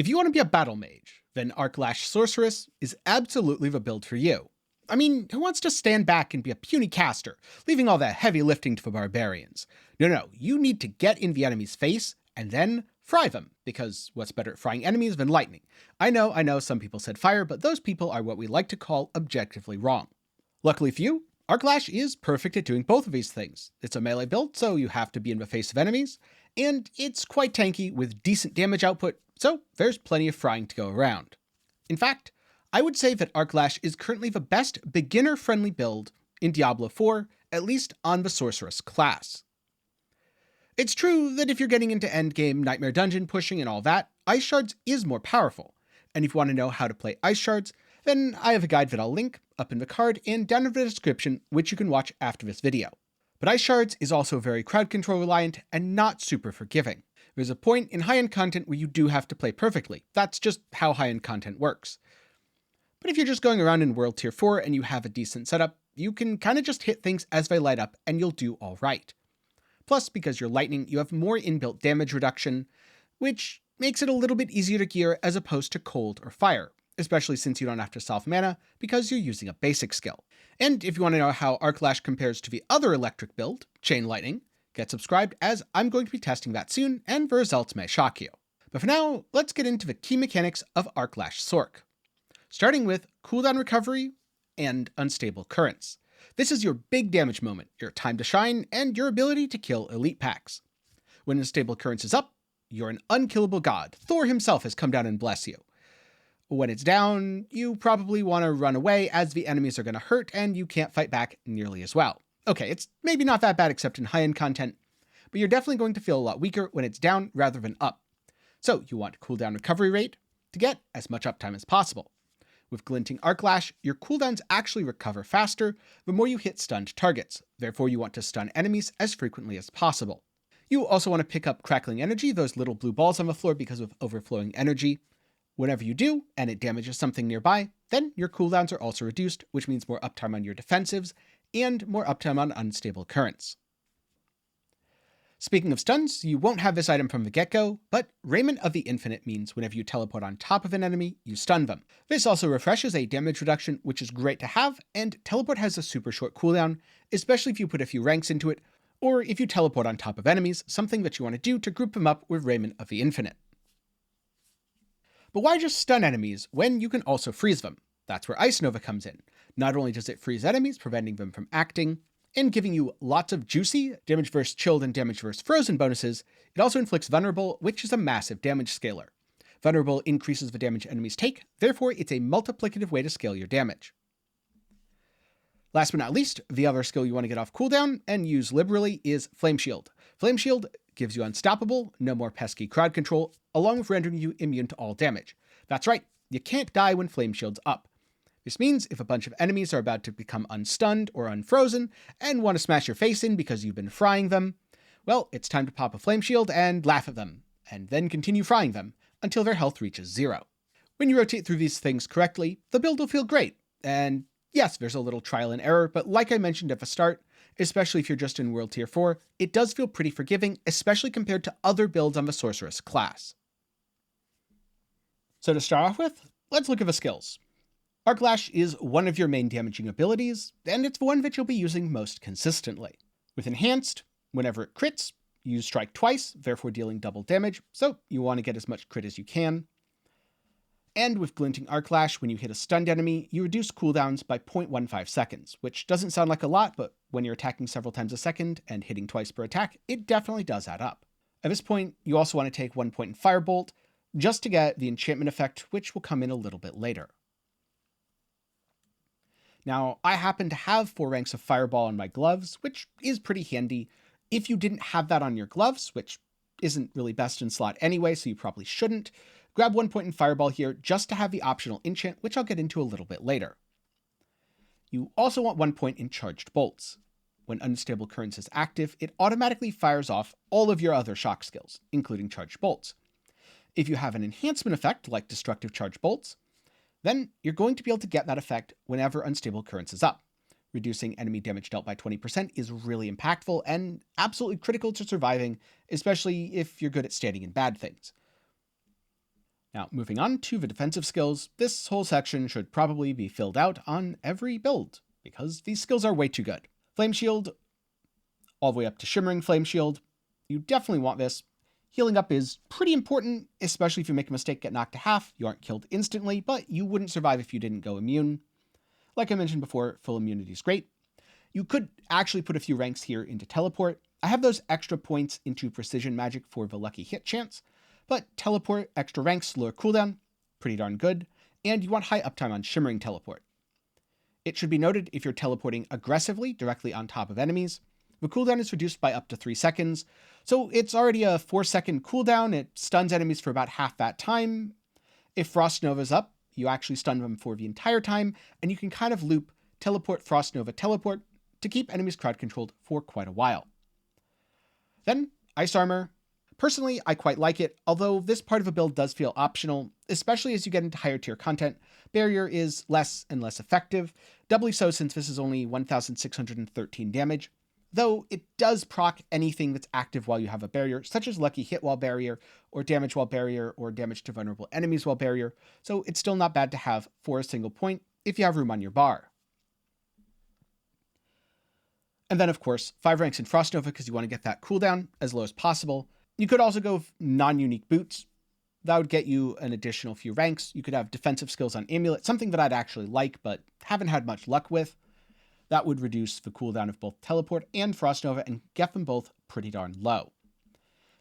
If you want to be a battle mage, then Arc Lash Sorceress is absolutely the build for you. I mean, who wants to stand back and be a puny caster, leaving all that heavy lifting to the barbarians? No, you need to get in the enemy's face and then fry them, because what's better at frying enemies than lightning? I know, some people said fire, but those people are what we like to call objectively wrong. Luckily for you, Arc Lash is perfect at doing both of these things. It's a melee build, so you have to be in the face of enemies, and it's quite tanky with decent damage output, so there's plenty of frying to go around. In fact, I would say that Arc Lash is currently the best beginner-friendly build in Diablo 4, at least on the Sorceress class. It's true that if you're getting into endgame Nightmare Dungeon pushing and all that, Ice Shards is more powerful, and if you want to know how to play Ice Shards, then I have a guide that I'll link up in the card and down in the description, which you can watch after this video. But Ice Shards is also very crowd control reliant and not super forgiving. There's a point in high-end content where you do have to play perfectly. That's just how high-end content works. But if you're just going around in World Tier 4 and you have a decent setup, you can kind of just hit things as they light up and you'll do alright. Plus, because you're lightning, you have more inbuilt damage reduction, which makes it a little bit easier to gear as opposed to cold or fire, especially since you don't have to self mana because you're using a basic skill. And if you want to know how Arc Lash compares to the other electric build, Chain Lightning, get subscribed as I'm going to be testing that soon and the results may shock you. But for now, let's get into the key mechanics of Arc Lash Sorc. Starting with cooldown recovery and unstable currents. This is your big damage moment, your time to shine, and your ability to kill elite packs. When unstable currents is up, you're an unkillable god. Thor himself has come down and bless you. When it's down, you probably want to run away as the enemies are going to hurt and you can't fight back nearly as well. Okay, it's maybe not that bad except in high-end content, but you're definitely going to feel a lot weaker when it's down rather than up. So you want cooldown recovery rate to get as much uptime as possible. With Glinting Arc Lash, your cooldowns actually recover faster the more you hit stunned targets, therefore you want to stun enemies as frequently as possible. You also want to pick up Crackling Energy, those little blue balls on the floor because of overflowing energy. Whenever you do, and it damages something nearby, then your cooldowns are also reduced, which means more uptime on your defensives, and more uptime on unstable currents. Speaking of stuns, you won't have this item from the get-go, but Raiment of the Infinite means whenever you teleport on top of an enemy, you stun them. This also refreshes a damage reduction, which is great to have, and teleport has a super short cooldown, especially if you put a few ranks into it, or if you teleport on top of enemies, something that you want to do to group them up with Raiment of the Infinite. But why just stun enemies when you can also freeze them? That's where Ice Nova comes in. Not only does it freeze enemies, preventing them from acting, and giving you lots of juicy damage versus chilled and damage versus frozen bonuses, it also inflicts Vulnerable, which is a massive damage scaler. Vulnerable increases the damage enemies take, therefore it's a multiplicative way to scale your damage. Last but not least, the other skill you want to get off cooldown and use liberally is Flame Shield. Flame Shield gives you Unstoppable, no more pesky crowd control, along with rendering you immune to all damage. That's right, you can't die when Flame Shield's up. This means if a bunch of enemies are about to become unstunned or unfrozen and want to smash your face in because you've been frying them, well, it's time to pop a Flame Shield and laugh at them, and then continue frying them until their health reaches 0. When you rotate through these things correctly, the build will feel great, and yes, there's a little trial and error, but like I mentioned at the start, especially if you're just in World Tier 4, it does feel pretty forgiving, especially compared to other builds on the Sorceress class. So to start off with, let's look at the skills. Arc Lash is one of your main damaging abilities, and it's the one that you'll be using most consistently. With Enhanced, whenever it crits, you strike twice, therefore dealing double damage, so you want to get as much crit as you can. And with Glinting Arc Lash, when you hit a stunned enemy, you reduce cooldowns by 0.15 seconds, which doesn't sound like a lot, but when you're attacking several times a second and hitting twice per attack, it definitely does add up. At this point, you also want to take 1 point in Firebolt, just to get the enchantment effect, which will come in a little bit later. Now, I happen to have 4 ranks of Fireball on my gloves, which is pretty handy. If you didn't have that on your gloves, which isn't really best in slot anyway, so you probably shouldn't, grab 1 point in Fireball here just to have the optional enchant, which I'll get into a little bit later. You also want 1 point in Charged Bolts. When Unstable Currents is active, it automatically fires off all of your other shock skills, including Charged Bolts. If you have an enhancement effect, like Destructive Charged Bolts, then you're going to be able to get that effect whenever Unstable Currents is up. Reducing enemy damage dealt by 20% is really impactful and absolutely critical to surviving, especially if you're good at standing in bad things. Now, moving on to the defensive skills, this whole section should probably be filled out on every build, because these skills are way too good. Flame Shield, all the way up to Shimmering Flame Shield. You definitely want this. Healing up is pretty important, especially if you make a mistake, get knocked to half. You aren't killed instantly, but you wouldn't survive if you didn't go immune. Like I mentioned before, full immunity is great. You could actually put a few ranks here into Teleport. I have those extra points into Precision Magic for the lucky hit chance, but Teleport, extra ranks, lower cooldown, pretty darn good, and you want high uptime on Shimmering Teleport. It should be noted if you're teleporting aggressively directly on top of enemies, the cooldown is reduced by up to 3 seconds, so it's already a 4-second cooldown. It stuns enemies for about half that time. If Frost Nova's up, you actually stun them for the entire time, and you can kind of loop Teleport, Frost Nova, Teleport to keep enemies crowd controlled for quite a while. Then, Ice Armor. Personally, I quite like it, although this part of a build does feel optional, especially as you get into higher tier content. Barrier is less and less effective, doubly so since this is only 1,613 damage, though it does proc anything that's active while you have a barrier, such as Lucky Hit while barrier, or damage while barrier, or damage to vulnerable enemies while barrier, so it's still not bad to have for a single point if you have room on your bar. And then, of course, 5 ranks in Frost Nova because you want to get that cooldown as low as possible. You could also go non-unique boots. That would get you an additional few ranks. You could have defensive skills on Amulet, something that I'd actually like, but haven't had much luck with. That would reduce the cooldown of both Teleport and Frost Nova and get them both pretty darn low.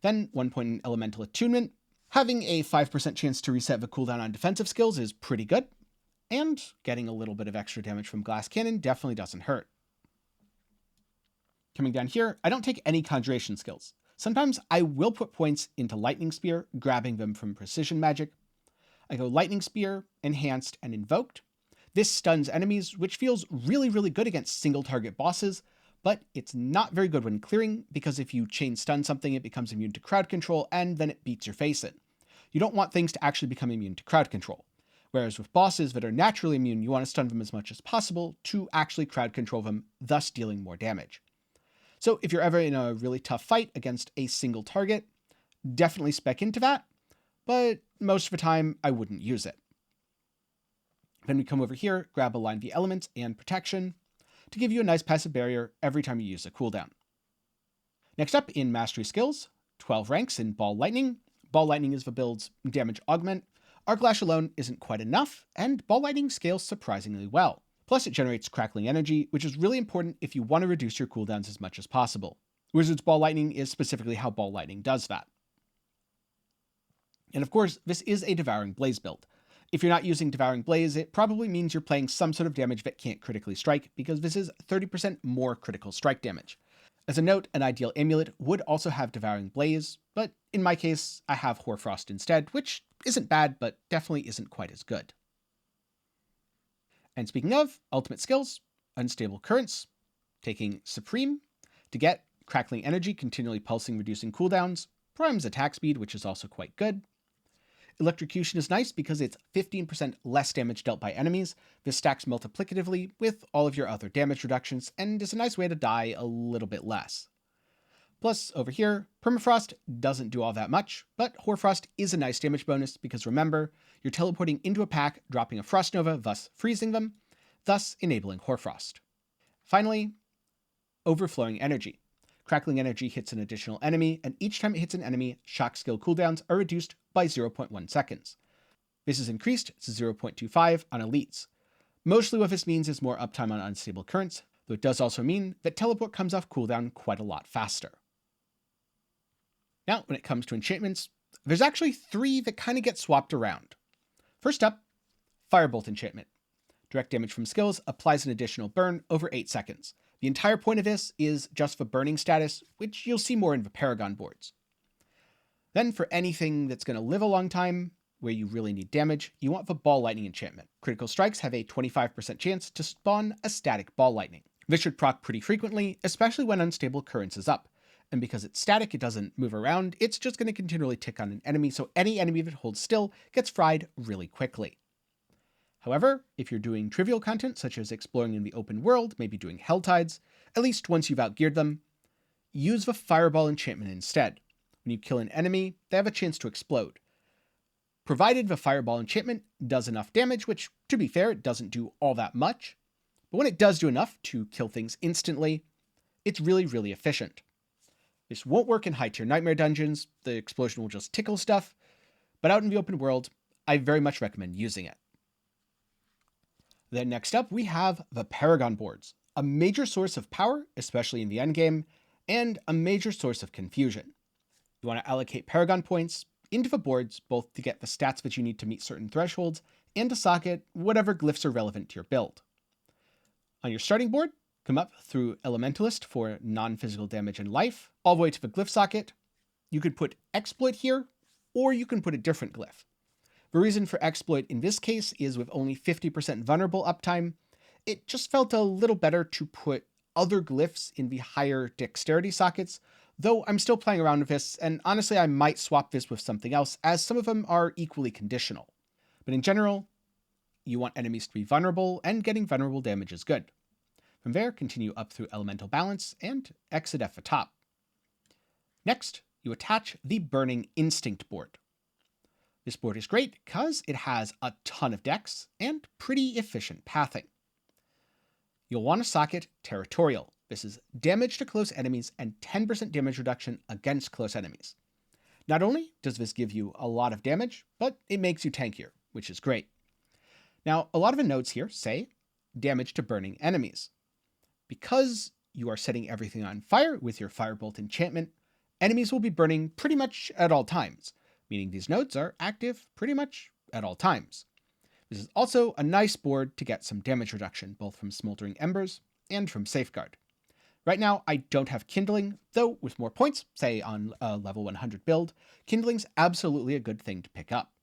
Then, 1 point in Elemental Attunement. Having a 5% chance to reset the cooldown on defensive skills is pretty good, and getting a little bit of extra damage from Glass Cannon definitely doesn't hurt. Coming down here, I don't take any Conjuration skills. Sometimes I will put points into Lightning Spear, grabbing them from Precision Magic. I go Lightning Spear, Enhanced, and Invoked. This stuns enemies, which feels really, really good against single target bosses, but it's not very good when clearing, because if you chain stun something, it becomes immune to crowd control, and then it beats your face in. You don't want things to actually become immune to crowd control. Whereas with bosses that are naturally immune, you want to stun them as much as possible to actually crowd control them, thus dealing more damage. So if you're ever in a really tough fight against a single target, definitely spec into that, but most of the time I wouldn't use it. Then we come over here, grab Align the Elements and Protection to give you a nice passive barrier every time you use a cooldown. Next up in Mastery Skills, 12 ranks in Ball Lightning. Ball Lightning is the build's damage augment. Arc Lash alone isn't quite enough, and Ball Lightning scales surprisingly well. Plus, it generates crackling energy, which is really important if you want to reduce your cooldowns as much as possible. Wizard's Ball Lightning is specifically how Ball Lightning does that. And of course, this is a Devouring Blaze build. If you're not using Devouring Blaze, it probably means you're playing some sort of damage that can't critically strike, because this is 30% more critical strike damage. As a note, an ideal amulet would also have Devouring Blaze, but in my case, I have Hoarfrost instead, which isn't bad, but definitely isn't quite as good. And speaking of ultimate skills, Unstable Currents, taking Supreme to get Crackling Energy, continually pulsing, reducing cooldowns, Prime's attack speed, which is also quite good. Electrocution is nice because it's 15% less damage dealt by enemies. This stacks multiplicatively with all of your other damage reductions, and is a nice way to die a little bit less. Plus, over here, Permafrost doesn't do all that much, but Hoarfrost is a nice damage bonus because remember, you're teleporting into a pack, dropping a Frost Nova, thus freezing them, thus enabling Hoarfrost. Finally, Overflowing Energy. Crackling Energy hits an additional enemy, and each time it hits an enemy, shock skill cooldowns are reduced by 0.1 seconds. This is increased to 0.25 on elites. Mostly what this means is more uptime on Unstable Currents, though it does also mean that Teleport comes off cooldown quite a lot faster. Now, when it comes to enchantments, there's actually 3 that kind of get swapped around. First up, Firebolt Enchantment. Direct damage from skills applies an additional burn over 8 seconds. The entire point of this is just for burning status, which you'll see more in the Paragon Boards. Then for anything that's going to live a long time, where you really need damage, you want the Ball Lightning Enchantment. Critical strikes have a 25% chance to spawn a static Ball Lightning. This should proc pretty frequently, especially when Unstable Currents is up. And because it's static, it doesn't move around, it's just going to continually tick on an enemy, so any enemy that holds still gets fried really quickly. However, if you're doing trivial content, such as exploring in the open world, maybe doing Helltides, at least once you've outgeared them, use the Fireball Enchantment instead. When you kill an enemy, they have a chance to explode. provided the Fireball enchantment does enough damage, which, to be fair, it doesn't do all that much. But when it does do enough to kill things instantly, it's really, really efficient. This won't work in high-tier Nightmare dungeons, the explosion will just tickle stuff, but out in the open world, I very much recommend using it. Then next up, we have the Paragon Boards, a major source of power, especially in the endgame, and a major source of confusion. You want to allocate Paragon points into the boards, both to get the stats that you need to meet certain thresholds, and to socket whatever glyphs are relevant to your build. On your starting board, come up through Elementalist for non-physical damage and life, all the way to the glyph socket. You could put Exploit here, or you can put a different glyph. The reason for Exploit in this case is with only 50% vulnerable uptime, it just felt a little better to put other glyphs in the higher dexterity sockets, though I'm still playing around with this, and honestly I might swap this with something else, as some of them are equally conditional. But in general, you want enemies to be vulnerable, and getting vulnerable damage is good. From there, continue up through Elemental Balance, and exit at the top. Next, you attach the Burning Instinct board. This board is great because it has a ton of dex and pretty efficient pathing. You'll want to socket Territorial. This is damage to close enemies and 10% damage reduction against close enemies. Not only does this give you a lot of damage, but it makes you tankier, which is great. Now, a lot of the notes here say damage to burning enemies. Because you are setting everything on fire with your Firebolt enchantment, enemies will be burning pretty much at all times, meaning these nodes are active pretty much at all times. This is also a nice board to get some damage reduction, both from Smoldering Embers and from Safeguard. Right now, I don't have Kindling, though with more points, say on a level 100 build, Kindling's absolutely a good thing to pick up.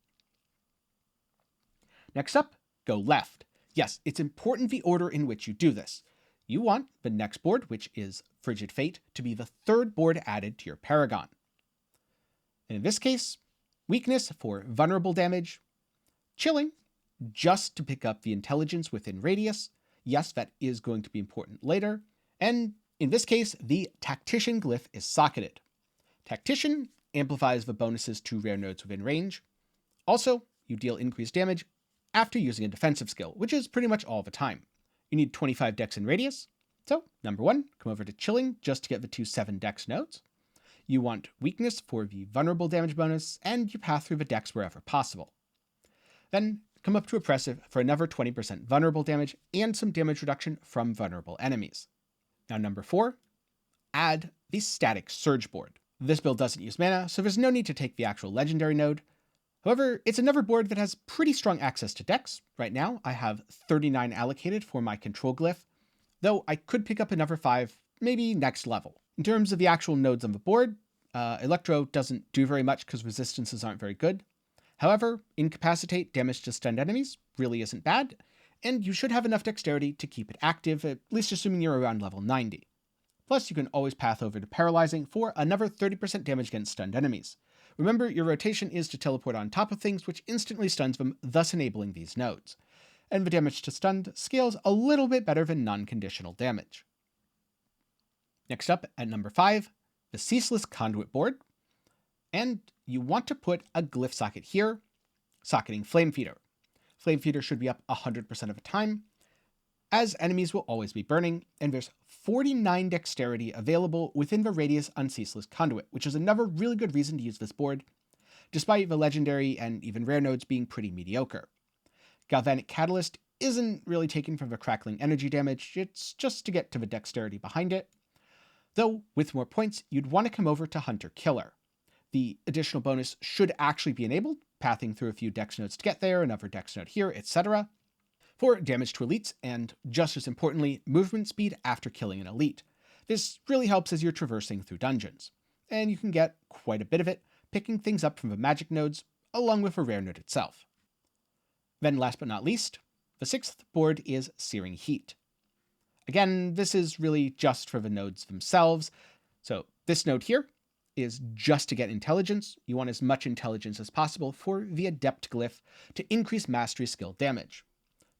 Next up, go left. Yes, it's important the order in which you do this. You want the next board, which is Frigid Fate, to be the third board added to your Paragon. And in this case, weakness for vulnerable damage, chilling, just to pick up the intelligence within radius. Yes, that is going to be important later. And in this case, the Tactician glyph is socketed. Tactician amplifies the bonuses to rare nodes within range. Also, you deal increased damage after using a defensive skill, which is pretty much all the time. You need 25 dex in radius. So, number 1, come over to Chilling just to get the 2 7 dex nodes. You want weakness for the vulnerable damage bonus, and you path through the dex wherever possible. Then, come up to Oppressive for another 20% vulnerable damage and some damage reduction from vulnerable enemies. Now, number 4, add the Static Surge board. This build doesn't use mana, so there's no need to take the actual legendary node. However, it's another board that has pretty strong access to dex. Right now, I have 39 allocated for my control glyph, though I could pick up another 5, maybe next level. In terms of the actual nodes on the board, Electro doesn't do very much because resistances aren't very good. However, Incapacitate damage to stunned enemies really isn't bad, and you should have enough dexterity to keep it active, at least assuming you're around level 90. Plus, you can always path over to Paralyzing for another 30% damage against stunned enemies. Remember, your rotation is to teleport on top of things, which instantly stuns them, thus enabling these nodes. And the damage to stunned scales a little bit better than non-conditional damage. Next up, at number 5, the Ceaseless Conduit board. And you want to put a glyph socket here, socketing Flame Feeder. Flame Feeder should be up 100% of the time, as enemies will always be burning, and there's 49 dexterity available within the radius on Ceaseless Conduit, which is another really good reason to use this board, despite the legendary and even rare nodes being pretty mediocre. Galvanic Catalyst isn't really taken from the crackling energy damage, it's just to get to the dexterity behind it. Though, with more points, you'd want to come over to Hunter Killer. The additional bonus should actually be enabled, pathing through a few dex nodes to get there, another dex node here, etc. For damage to elites, and just as importantly, movement speed after killing an elite. This really helps as you're traversing through dungeons, and you can get quite a bit of it, picking things up from the magic nodes, along with a rare node itself. Then last but not least, the 6th board is Searing Heat. Again, this is really just for the nodes themselves, so this node here is just to get intelligence. You want as much intelligence as possible for the Adept glyph to increase mastery skill damage.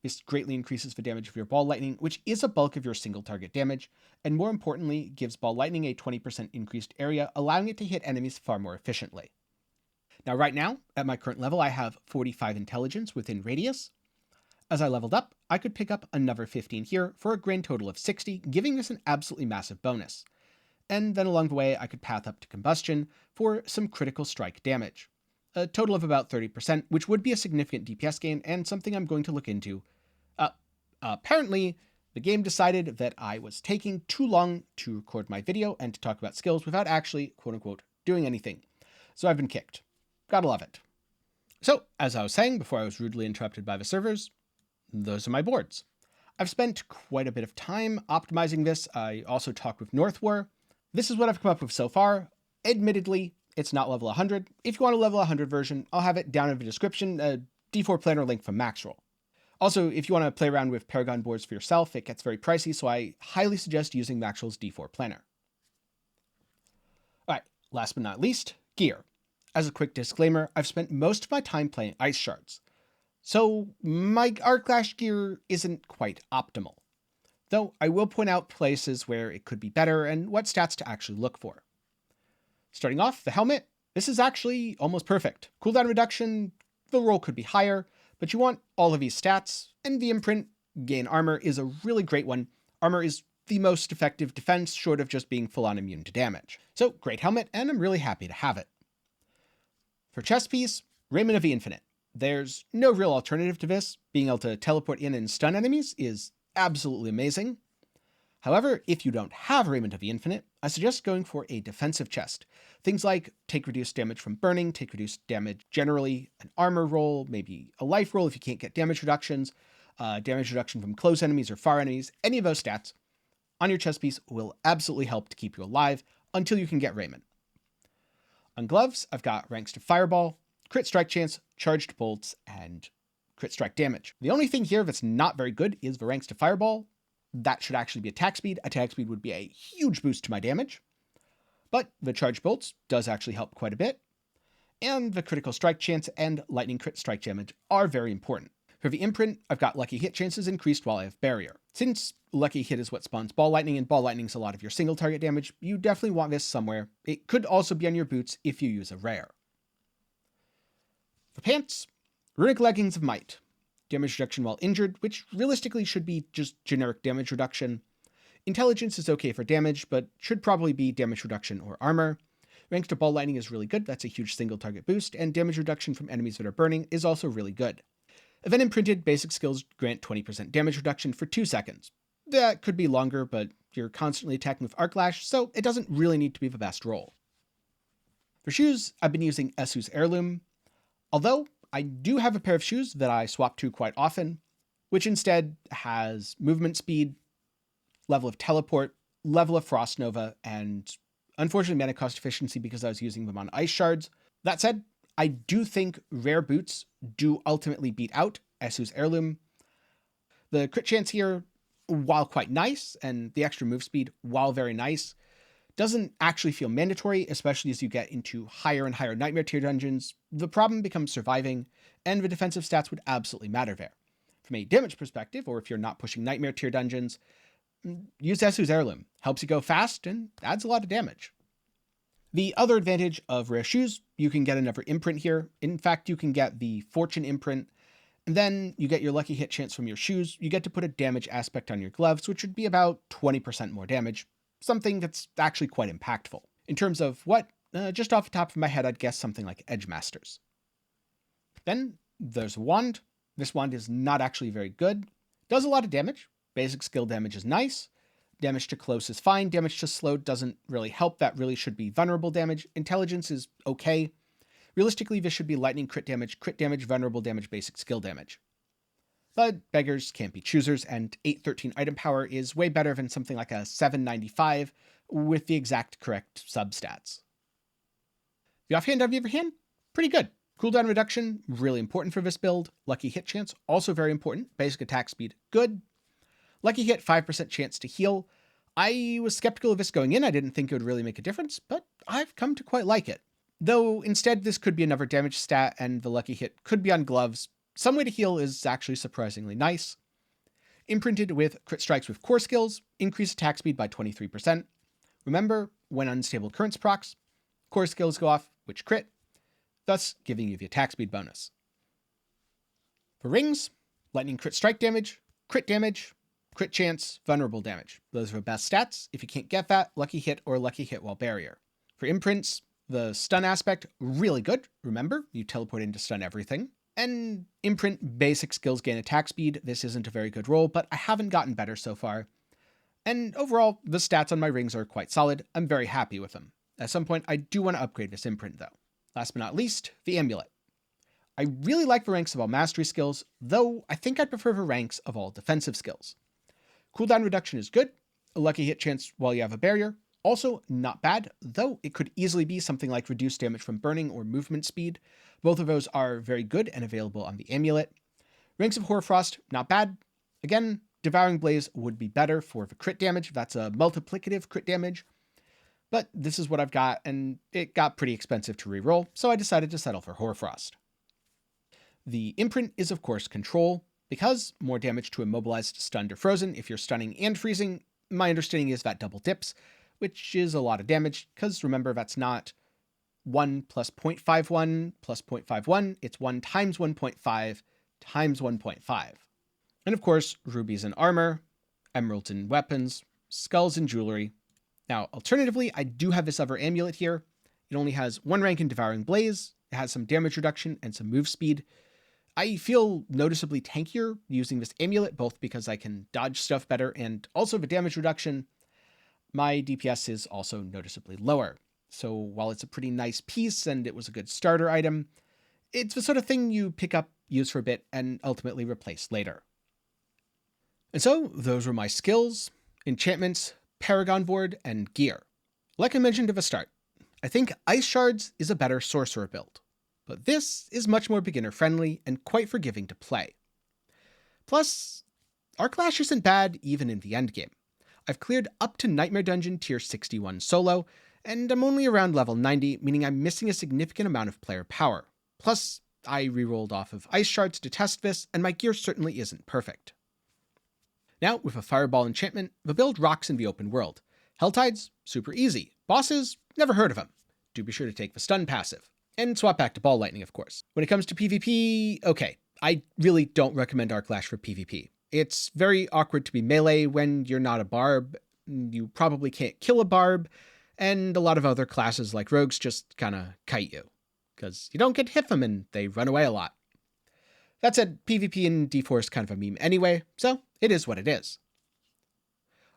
This greatly increases the damage of your Ball Lightning, which is a bulk of your single target damage, and more importantly, gives Ball Lightning a 20% increased area, allowing it to hit enemies far more efficiently. Now, right now, at my current level, I have 45 intelligence within radius. As I leveled up, I could pick up another 15 here for a grand total of 60, giving this an absolutely massive bonus. And then along the way, I could path up to combustion for some critical strike damage. A total of about 30%, which would be a significant DPS gain and something I'm going to look into. Apparently, the game decided that I was taking too long to record my video and to talk about skills without actually, quote-unquote, doing anything. So I've been kicked. Gotta love it. So, as I was saying before I was rudely interrupted by the servers, those are my boards. I've spent quite a bit of time optimizing this. I also talked with Northwar. This is what I've come up with so far. Admittedly, it's not level 100. If you want a level 100 version, I'll have it down in the description, a D4 planner link from Maxroll. Also, if you want to play around with Paragon Boards for yourself, it gets very pricey, so I highly suggest using Maxroll's D4 planner. Alright, last but not least, gear. As a quick disclaimer, I've spent most of my time playing Ice Shards, so my Arc Lash gear isn't quite optimal. Though I will point out places where it could be better and what stats to actually look for. Starting off, the helmet. This is actually almost perfect. Cooldown reduction, the roll could be higher, but you want all of these stats, and the imprint, gain armor, is a really great one. Armor is the most effective defense, short of just being full-on immune to damage. So, great helmet, and I'm really happy to have it. For chest piece, Raiment of the Infinite. There's no real alternative to this. Being able to teleport in and stun enemies is absolutely amazing. However, if you don't have Raiment of the Infinite, I suggest going for a defensive chest. Things like take reduced damage from burning, take reduced damage generally, an armor roll, maybe a life roll if you can't get damage reductions, damage reduction from close enemies or far enemies. Any of those stats on your chest piece will absolutely help to keep you alive until you can get Raiment. On gloves, I've got ranks to Fireball, crit strike chance, charged bolts, and crit strike damage. The only thing here that's not very good is the ranks to Fireball. That should actually be attack speed. Attack speed would be a huge boost to my damage. But the charged bolts does actually help quite a bit. And the critical strike chance and lightning crit strike damage are very important. For the imprint, I've got lucky hit chances increased while I have barrier. Since lucky hit is what spawns ball lightning, and ball lightning is a lot of your single target damage, you definitely want this somewhere. It could also be on your boots if you use a rare. For pants, Runic Leggings of Might. Damage reduction while injured, which realistically should be just generic damage reduction. Intelligence is okay for damage, but should probably be damage reduction or armor. Ranks to ball lightning is really good, that's a huge single target boost, and damage reduction from enemies that are burning is also really good. Event imprinted basic skills grant 20% damage reduction for 2 seconds. That could be longer, but you're constantly attacking with Arc Lash, so it doesn't really need to be the best roll. For shoes, I've been using Esu's Heirloom, although I do have a pair of shoes that I swap to quite often, which instead has movement speed, level of teleport, level of Frost Nova, and unfortunately mana cost efficiency because I was using them on Ice Shards. That said, I do think rare boots do ultimately beat out Esu's Heirloom. The crit chance here, while quite nice, and the extra move speed, while very nice, doesn't actually feel mandatory, especially as you get into higher and higher Nightmare tier dungeons. The problem becomes surviving, and the defensive stats would absolutely matter there. From a damage perspective, or if you're not pushing Nightmare tier dungeons, use Esu's Heirloom. Helps you go fast and adds a lot of damage. The other advantage of rare shoes, you can get another imprint here. In fact, you can get the Fortune imprint, and then you get your lucky hit chance from your shoes. You get to put a damage aspect on your gloves, which would be about 20% more damage. Something that's actually quite impactful. In terms of what, just off the top of my head, I'd guess something like Edge Masters. Then there's a wand. This wand is not actually very good. Does a lot of damage. Basic skill damage is nice. Damage to close is fine. Damage to slow doesn't really help. That really should be vulnerable damage. Intelligence is okay. Realistically, this should be lightning crit damage, vulnerable damage, basic skill damage. But beggars can't be choosers, and 813 item power is way better than something like a 795 with the exact correct substats. The offhand, on the other hand, pretty good. Cooldown reduction, really important for this build. Lucky hit chance, also very important. Basic attack speed, good. Lucky hit, 5% chance to heal. I was skeptical of this going in. I didn't think it would really make a difference, but I've come to quite like it. Though instead this could be another damage stat, and the lucky hit could be on gloves. Some way to heal is actually surprisingly nice. Imprinted with crit strikes with core skills, increase attack speed by 23%. Remember, when unstable currents procs, core skills go off, which crit. thus giving you the attack speed bonus. For rings, lightning crit strike damage, crit chance, vulnerable damage. Those are the best stats. If you can't get that, lucky hit or lucky hit while barrier. For imprints, the stun aspect, really good. Remember, you teleport in to stun everything. And imprint basic skills gain attack speed. This isn't a very good roll, but I haven't gotten better so far. And overall, the stats on my rings are quite solid. I'm very happy with them. At some point, I do want to upgrade this imprint though. Last but not least, the amulet. I really like the ranks of all mastery skills, though I think I'd prefer the ranks of all defensive skills. Cooldown reduction is good, a lucky hit chance while you have a barrier, also not bad, though it could easily be something like reduced damage from burning or movement speed. Both of those are very good and available on the amulet. Ranks of Hoarfrost, not bad. Again, Devouring Blaze would be better for the crit damage, that's a multiplicative crit damage. But this is what I've got, and it got pretty expensive to reroll, so I decided to settle for Hoarfrost. The imprint is of course Control, because more damage to immobilized, stunned, or frozen if you're stunning and freezing. My understanding is that double dips, which is a lot of damage, because remember that's not 1 plus 0.51 plus 0.51, it's 1 times 1.5 times 1.5. And of course, rubies and armor, emeralds and weapons, skulls and jewelry. Now, alternatively, I do have this other amulet here. It only has 1 rank in Devouring Blaze, it has some damage reduction and some move speed. I feel noticeably tankier using this amulet, both because I can dodge stuff better and also the damage reduction. My DPS is also noticeably lower. So while it's a pretty nice piece and it was a good starter item, it's the sort of thing you pick up, use for a bit, and ultimately replace later. And so those were my skills, enchantments, Paragon Board, and gear. Like I mentioned at the start, I think Ice Shards is a better Sorcerer build, but this is much more beginner friendly and quite forgiving to play. Plus, Arc Lash isn't bad even in the endgame. I've cleared up to Nightmare Dungeon tier 61 solo, and I'm only around level 90, meaning I'm missing a significant amount of player power. Plus, I rerolled off of Ice Shards to test this, and my gear certainly isn't perfect. Now, with a Fireball enchantment, the build rocks in the open world. Helltides, super easy. Bosses, never heard of them. Do be sure to take the stun passive. And swap back to Ball Lightning, of course. When it comes to PvP, okay, I really don't recommend Arc Lash for PvP. It's very awkward to be melee when you're not a barb. You probably can't kill a barb, and a lot of other classes like rogues just kinda kite you, because you don't get to hit them and they run away a lot. That said, PvP in D4 is kind of a meme anyway, so it is what it is.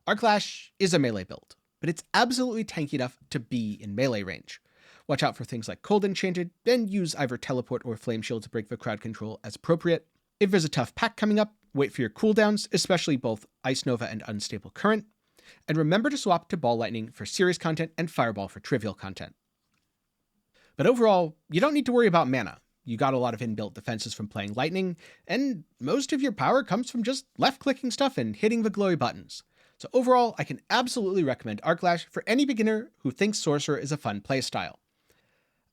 Arc Lash is a melee build, but it's absolutely tanky enough to be in melee range. Watch out for things like Cold Enchanted, and use either Teleport or Flame Shield to break the crowd control as appropriate. If there's a tough pack coming up, wait for your cooldowns, especially both Ice Nova and Unstable Current, and remember to swap to Ball Lightning for serious content and Fireball for trivial content. But overall, you don't need to worry about mana. You got a lot of inbuilt defenses from playing Lightning, and most of your power comes from just left-clicking stuff and hitting the glowy buttons. So overall, I can absolutely recommend Arc Lash for any beginner who thinks Sorcerer is a fun playstyle.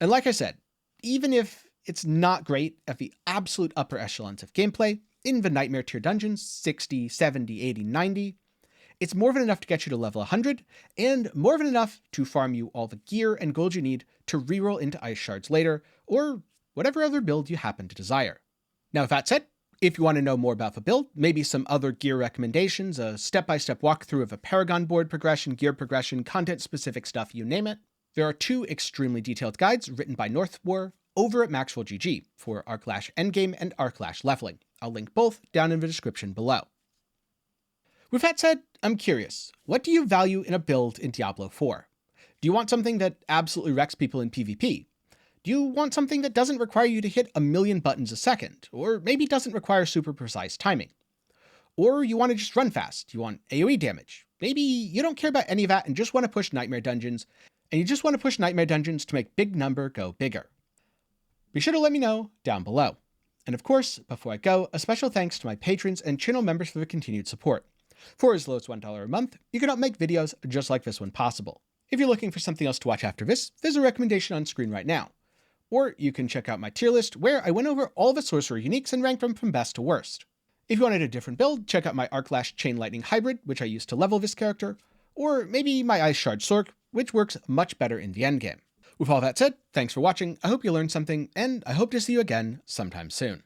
And like I said, even if it's not great at the absolute upper echelons of gameplay, in the Nightmare tier dungeons, 60, 70, 80, 90, it's more than enough to get you to level 100, and more than enough to farm you all the gear and gold you need to reroll into Ice Shards later, or whatever other build you happen to desire. Now with that said, if you want to know more about the build, maybe some other gear recommendations, a step-by-step walkthrough of a Paragon board progression, gear progression, content-specific stuff, you name it, there are 2 extremely detailed guides written by Northwar over at Maxwell GG for Arc Lash Endgame and Arc Lash Leveling. I'll link both down in the description below. With that said, I'm curious, what do you value in a build in Diablo 4? Do you want something that absolutely wrecks people in PvP? Do you want something that doesn't require you to hit a million buttons a second, or maybe doesn't require super precise timing? Or you want to just run fast, you want AoE damage. Maybe you don't care about any of that and just want to push Nightmare Dungeons, and you just want to push Nightmare Dungeons to make big number go bigger. Be sure to let me know down below. And of course, before I go, a special thanks to my patrons and channel members for the continued support. For as low as $1 a month, you can help make videos just like this one possible. If you're looking for something else to watch after this, there's a recommendation on screen right now. Or you can check out my tier list where I went over all the Sorcerer uniques and ranked them from best to worst. If you wanted a different build, check out my Arc Lash Chain Lightning Hybrid, which I used to level this character, or maybe my Ice Shard Sorc, which works much better in the endgame. With all that said, thanks for watching, I hope you learned something, and I hope to see you again sometime soon.